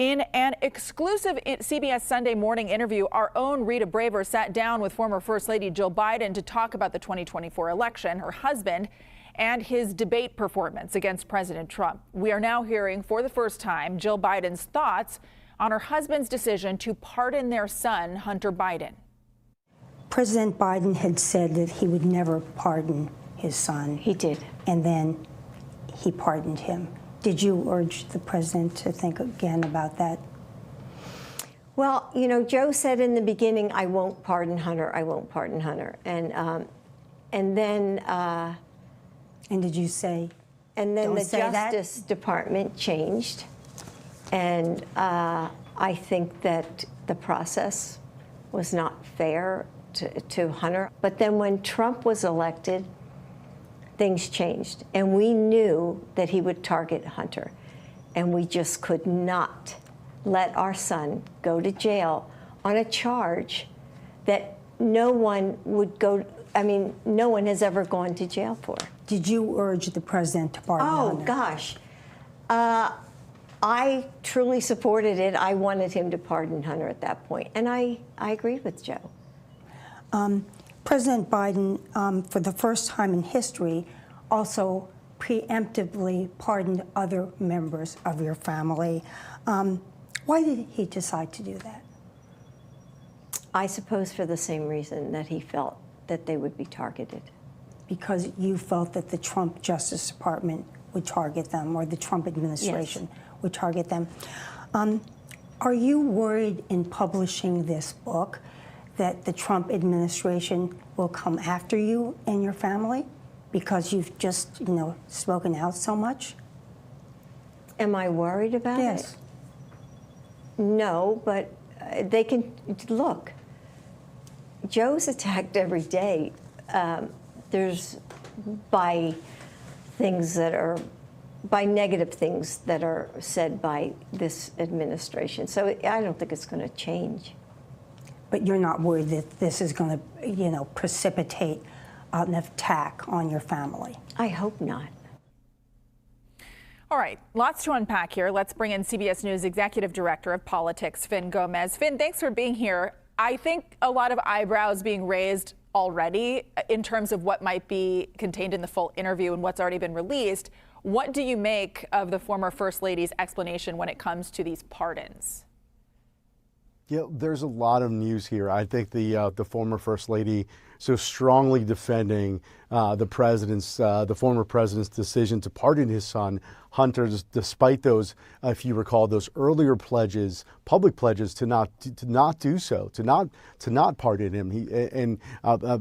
In an exclusive CBS Sunday Morning interview, our own Rita Braver sat down with former First Lady Jill Biden to talk about the 2024 election, her husband, and his debate performance against President Trump. We are now hearing for the first time Jill Biden's thoughts on her husband's decision to pardon their son, Hunter Biden. President Biden had said that he would never pardon his son. He did. And then he pardoned him. Did you urge the president to think again about that? Well, you know, Joe said in the beginning, I won't pardon Hunter, I won't pardon Hunter. And then... and did you say? And then the Justice Department changed. And I think that the process was not fair to Hunter. But then when Trump was elected, things changed. And we knew that he would target Hunter. And we just could not let our son go to jail on a charge that no one would go, I mean, no one has ever gone to jail for. Did you urge the president to pardon Hunter? Oh, gosh. I truly supported it. I wanted him to pardon Hunter at that point. And I agreed with Joe. President Biden, for the first time in history, also preemptively pardoned other members of your family. Why did he decide to do that? I suppose for the same reason that he felt that they would be targeted. Because you felt that the Trump Justice Department would target them, or the Trump administration would target them. Are you worried in publishing this book that the Trump administration will come after you and your family because you've just, you know, spoken out so much? Am I worried about it? Yes. No, but they can look. Joe's attacked every day. There's by negative things that are said by this administration. So I don't think it's going to change. But you're not worried that this is going to, you know, precipitate an attack on your family? I hope not. All right, lots to unpack here. Let's bring in CBS News Executive Director of Politics, Fin Gómez. Fin, thanks for being here. I think a lot of eyebrows being raised already in terms of what might be contained in the full interview and what's already been released. What do you make of the former First Lady's explanation when it comes to these pardons? Yeah, there's a lot of news here. I think the former First Lady so strongly defending the former president's decision to pardon his son Hunter, despite those, if you recall, those earlier pledges, public pledges to not do so, to not pardon him.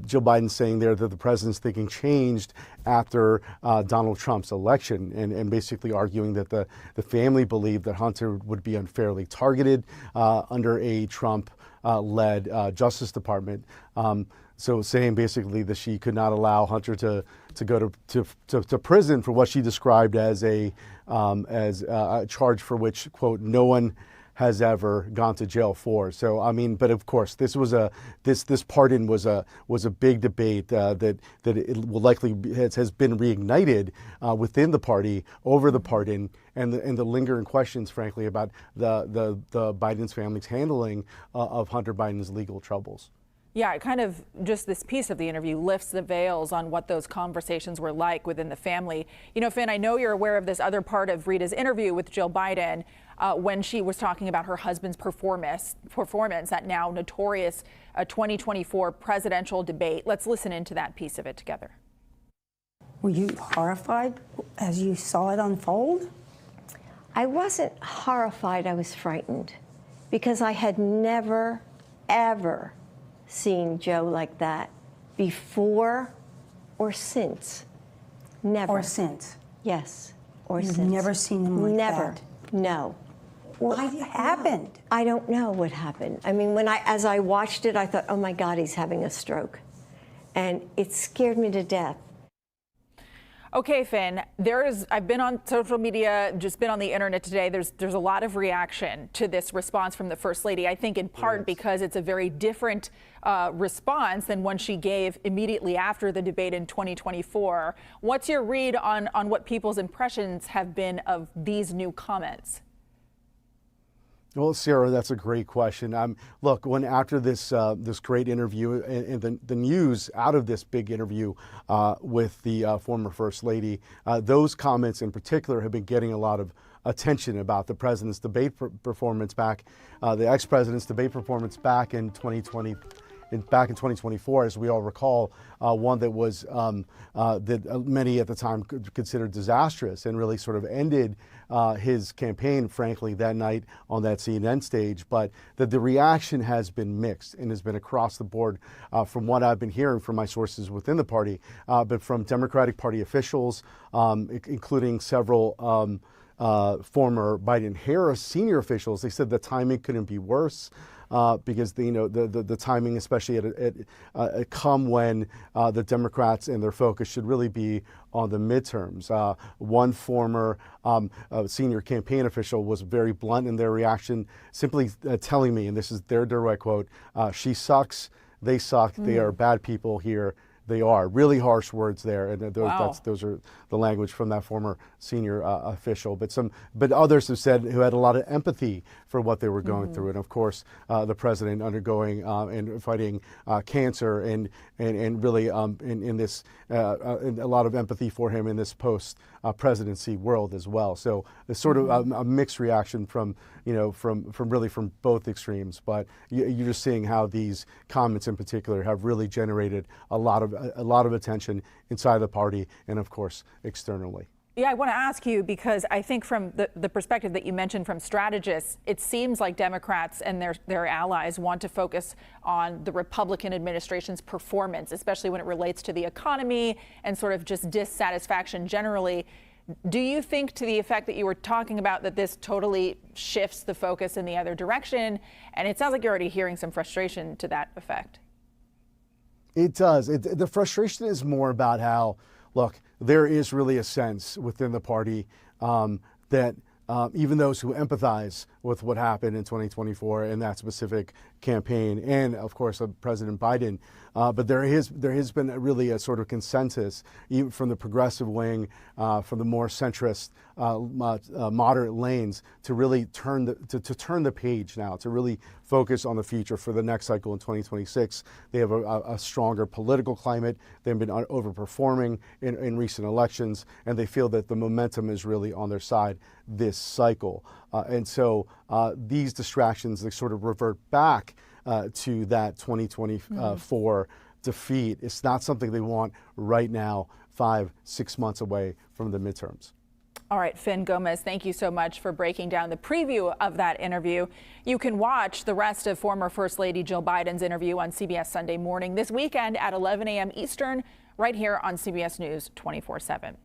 Joe Biden saying there that the president's thinking changed after Donald Trump's election, and basically arguing that the family believed that Hunter would be unfairly targeted under a Trump-led Justice Department. So saying basically that she could not allow Hunter to go to prison for what she described as a charge for which, quote, no one has ever gone to jail for. So I mean, but of course, this pardon was a big debate that it will likely has been reignited within the party over the pardon and the lingering questions, frankly, about the Biden's family's handling of Hunter Biden's legal troubles. Yeah, it kind of, just this piece of the interview lifts the veils on what those conversations were like within the family. You know, Fin, I know you're aware of this other part of Rita's interview with Jill Biden when she was talking about her husband's performance at now notorious 2024 presidential debate. Let's listen into that piece of it together. Were you horrified as you saw it unfold? I wasn't horrified, I was frightened, because I had never, ever seen Joe like that before or since. Never. Or since? Yes, or You've since. Never seen him like never. that? No. What happened? I don't know what happened. I mean, as I watched it, I thought, oh my God, he's having a stroke. And it scared me to death. Okay, Fin, I've been on social media, just been on the internet today. There's a lot of reaction to this response from the First Lady, I think in part because it's a very different response than one she gave immediately after the debate in 2024. What's your read on what people's impressions have been of these new comments? Well, Sarah, that's a great question. Look, when after this this great interview and the news out of this big interview with the former First Lady, those comments in particular have been getting a lot of attention about the president's debate performance back, the ex-president's debate performance back in 2020. Back in 2024, as we all recall, one that was that many at the time considered disastrous and really sort of ended his campaign, frankly, that night on that CNN stage. But the reaction has been mixed and has been across the board from what I've been hearing from my sources within the party, but from Democratic Party officials, including several former Biden-Harris senior officials. They said the timing couldn't be worse. Because the timing, especially at come when the Democrats and their focus should really be on the midterms. One former senior campaign official was very blunt in their reaction, simply telling me, and this is their direct quote, "She sucks, they suck, they are bad people here." They are really harsh words there, and those are the language from that former senior official. But others have said who had a lot of empathy for what they were going through, and of course, the president undergoing and fighting cancer, and really in this a lot of empathy for him in this post presidency world as well. So it's sort of a mixed reaction from from both extremes. But you're just seeing how these comments in particular have really generated a lot of attention inside the party and of course externally. Yeah, I want to ask you, because I think from the perspective that you mentioned from strategists, it seems like Democrats and their allies want to focus on the Republican administration's performance, especially when it relates to the economy and sort of just dissatisfaction generally. Do you think, to the effect that you were talking about, that this totally shifts the focus in the other direction? And it sounds like you're already hearing some frustration to that effect. It does. The frustration is more about how, look, there is really a sense within the party that even those who empathize with what happened in 2024 in that specific campaign, and of course President Biden, but there has been really a sort of consensus, even from the progressive wing, from the more centrist, moderate lanes, to really turn the page now, to really focus on the future for the next cycle in 2026. They have a stronger political climate. They've been overperforming in recent elections, and they feel that the momentum is really on their side this cycle. And so these distractions, they sort of revert back to that 2024 defeat. It's not something they want right now, 5-6 months away from the midterms. All right, Fin Gómez, thank you so much for breaking down the preview of that interview. You can watch the rest of former First Lady Jill Biden's interview on CBS Sunday Morning this weekend at 11 a.m. Eastern, right here on CBS News 24/7.